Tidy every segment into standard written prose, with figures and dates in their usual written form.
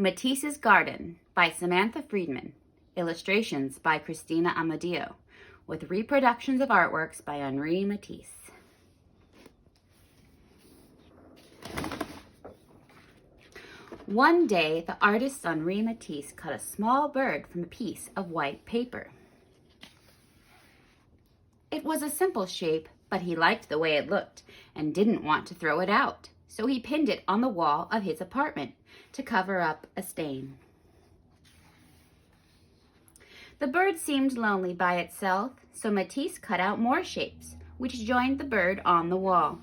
Matisse's Garden by Samantha Friedman. Illustrations by Christina Amadeo, with reproductions of artworks by Henri Matisse. One day, the artist Henri Matisse cut a small bird from a piece of white paper. It was a simple shape, but he liked the way it looked and didn't want to throw it out, so he pinned it on the wall of his apartment to cover up a stain. The bird seemed lonely by itself, so Matisse cut out more shapes, which joined the bird on the wall.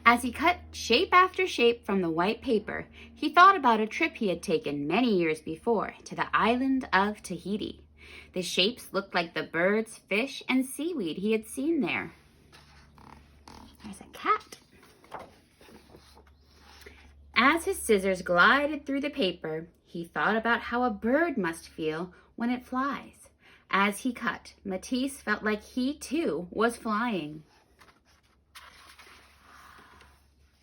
As he cut shape after shape from the white paper, he thought about a trip he had taken many years before to the island of Tahiti. The shapes looked like the birds, fish, and seaweed he had seen there. There's a cat. As his scissors glided through the paper, he thought about how a bird must feel when it flies. As he cut, Matisse felt like he too was flying.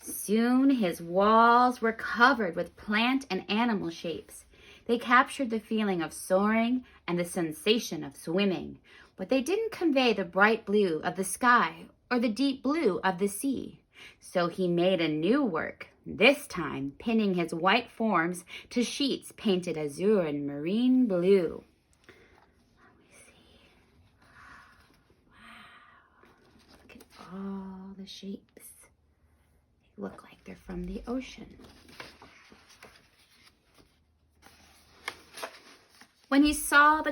Soon his walls were covered with plant and animal shapes. They captured the feeling of soaring and the sensation of swimming, but they didn't convey the bright blue of the sky or the deep blue of the sea. So he made a new work, this time pinning his white forms to sheets painted azure and marine blue. Let me see. Wow. Look at all the shapes. They look like they're from the ocean. When he saw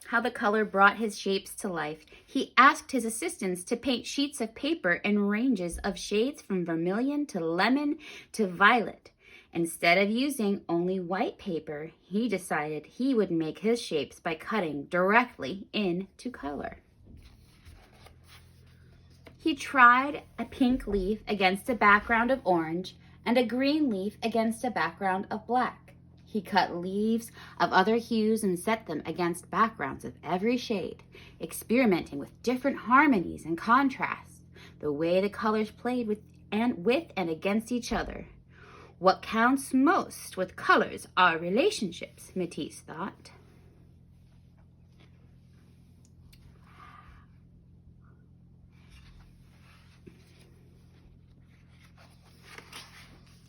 how the color brought his shapes to life, he asked his assistants to paint sheets of paper in ranges of shades from vermilion to lemon to violet. Instead of using only white paper, he decided he would make his shapes by cutting directly into color. He tried a pink leaf against a background of orange and a green leaf against a background of black. He cut leaves of other hues and set them against backgrounds of every shade, experimenting with different harmonies and contrasts, the way the colors played with and against each other. What counts most with colors are relationships, Matisse thought.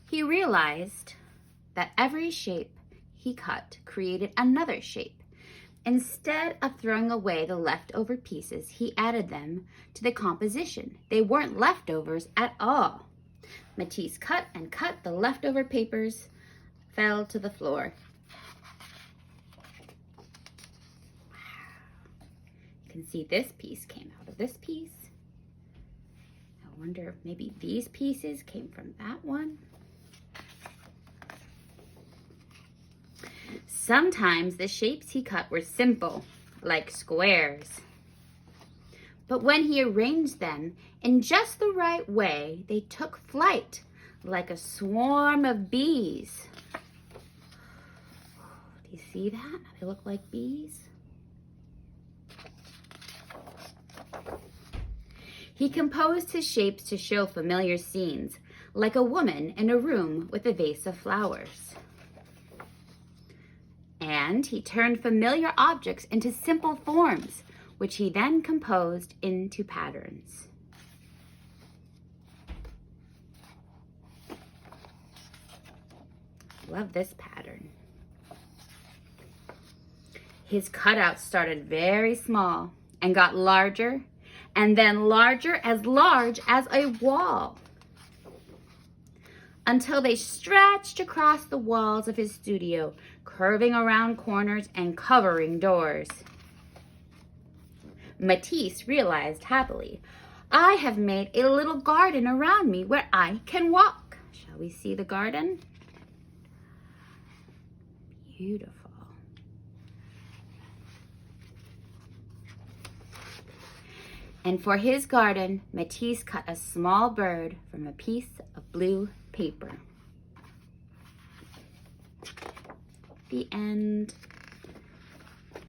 He realized that every shape he cut created another shape. Instead of throwing away the leftover pieces, he added them to the composition. They weren't leftovers at all. Matisse cut and cut. The leftover papers fell to the floor. Wow. You can see this piece came out of this piece. I wonder if maybe these pieces came from that one. Sometimes the shapes he cut were simple, like squares. But when he arranged them in just the right way, they took flight like a swarm of bees. Do you see that? They look like bees. He composed his shapes to show familiar scenes, like a woman in a room with a vase of flowers. And he turned familiar objects into simple forms, which he then composed into patterns. Love this pattern. His cutouts started very small and got larger, and then large as a wall, until they stretched across the walls of his studio, curving around corners and covering doors. Matisse realized happily, I have made a little garden around me where I can walk. Shall we see the garden? Beautiful. And for his garden, Matisse cut a small bird from a piece of blue paper. The end.